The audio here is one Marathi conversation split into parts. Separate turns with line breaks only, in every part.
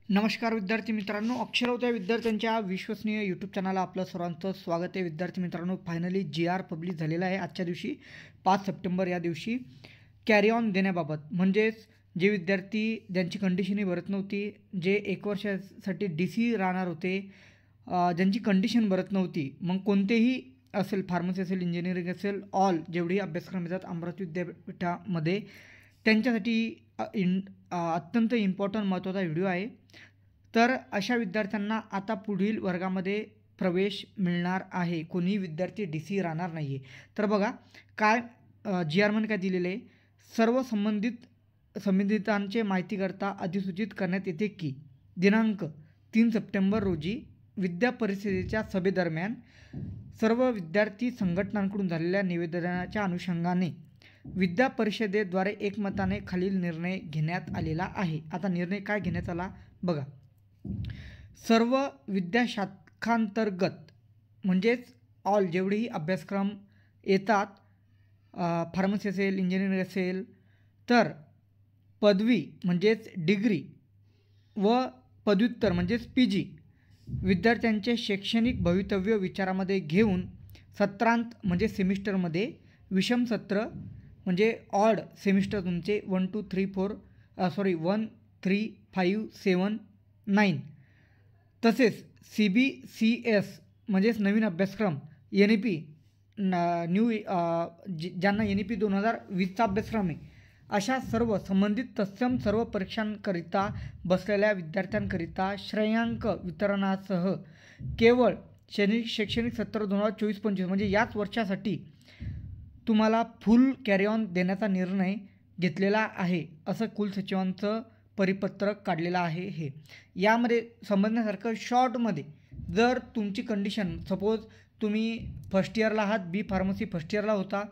नमस्कार विद्यार्थी मित्रांनो, अक्षरवत या विद्यार्थ्यांच्या विश्वसनीय यूट्यूब चॅनलला आपलं सर्वांचं स्वागत आहे. विद्यार्थी मित्रांनो, फायनली GR पब्लिश झालेला आहे आजच्या दिवशी 5 सप्टेंबर या दिवशी. कॅरी ऑन देण्याबाबत म्हणजेच जे विद्यार्थी ज्यांची कंडिशनही भरत नव्हती, जे 1 वर्षासाठी DC राहणार होते, ज्यांची कंडिशन भरत नव्हती, मग कोणतेही असेल, फार्मसी असेल, इंजिनिअरिंग असेल, ऑल जेवढी अभ्यासक्रम येतात अमरावती विद्यापीठामध्ये त्यांच्यासाठी अत्यंत इम्पॉर्टंट महत्त्वाचा व्हिडिओ आहे. तर अशा विद्यार्थ्यांना आता पुढील वर्गामध्ये प्रवेश मिळणार आहे. कोणीही विद्यार्थी DC राहणार नाही आहे. तर बघा काय GR मध्ये काय दिलेलं आहे. सर्व संबंधितांचे माहितीकरता अधिसूचित करण्यात येते की दिनांक 3 सप्टेंबर रोजी विद्या परिषदेच्या सभेदरम्यान सर्व विद्यार्थी संघटनांकडून झालेल्या निवेदनाच्या अनुषंगाने विद्या परिषदेद्वारे एकमताने खालील निर्णय घेण्यात आलेला आहे. आता निर्णय काय घेण्यात आला बघा. सर्व विद्याशाखांतर्गत म्हणजेच ऑल जेवढेही अभ्यासक्रम येतात, फार्मसी असेल, इंजिनिअरिंग असेल, तर पदवी म्हणजेच डिग्री व पदव्युत्तर म्हणजेच PG विद्यार्थ्यांचे शैक्षणिक भवितव्य विचारामध्ये घेऊन सत्रांत म्हणजे सेमिस्टरमध्ये विषम सत्र म्हणजे ऑड सेमिस्टर तुमचे 1 2 3 4 1 3 5 7 9 तसेच CBCS म्हणजेच नवीन अभ्यासक्रम NEP न्यू ज्यांना NEP 2020चा अभ्यासक्रम आहे, अशा सर्व संबंधित तत्सम सर्व परीक्षांकरिता बसलेल्या विद्यार्थ्यांकरिता श्रेयांक वितरणासह केवळ शैक्षणिक सत्र 2024-25 म्हणजे याच वर्षासाठी तुम्हाला फुल कॅरी ऑन देण्याचा निर्णय घेतलेला आहे, असं कुलसचिवांचं परिपत्रक काढलेलं आहे. हे यामध्ये समजण्यासारखं शॉर्टमध्ये, जर तुमची कंडिशन सपोज तुम्ही फर्स्ट इयरला आहात, B फार्मसी फर्स्ट इयरला होता,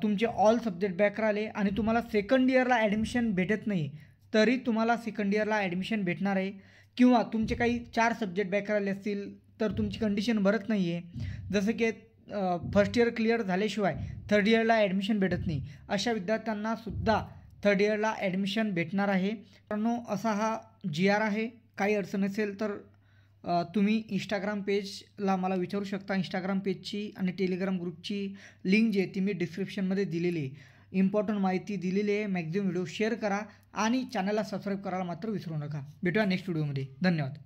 तुमचे ऑल सब्जेक्ट बॅक राहिले आणि तुम्हाला सेकंड इयरला ॲडमिशन भेटत नाही, तरी तुम्हाला सेकंड इयरला ॲडमिशन भेटणार आहे. किंवा तुमचे काही 4 सब्जेक्ट बॅक राहिले असतील तर तुमची कंडिशन भरत नाही आहे, जसं की फर्स्ट इयर क्लिअर झाल्याशिवाय थर्ड इयरला ॲडमिशन भेटत नाही, अशा विद्यार्थ्यांनासुद्धा थर्ड इयरला ॲडमिशन भेटणार आहे. मित्रांनो, असा हा GR आहे. काही अडचण असेल तर तुम्ही इंस्टाग्राम पेजला मला विचारू शकता. इंस्टाग्राम पेजची आणि टेलिग्राम ग्रुपची लिंक जी आहे ती मी डिस्क्रिप्शनमध्ये दिलेली आहे. इम्पॉर्टंट माहिती दिलेली आहे. मॅक्झिमम व्हिडिओ शेअर करा आणि चॅनलला सबस्क्राईब करायला मात्र विसरू नका. भेटूया नेक्स्ट व्हिडिओमध्ये. धन्यवाद.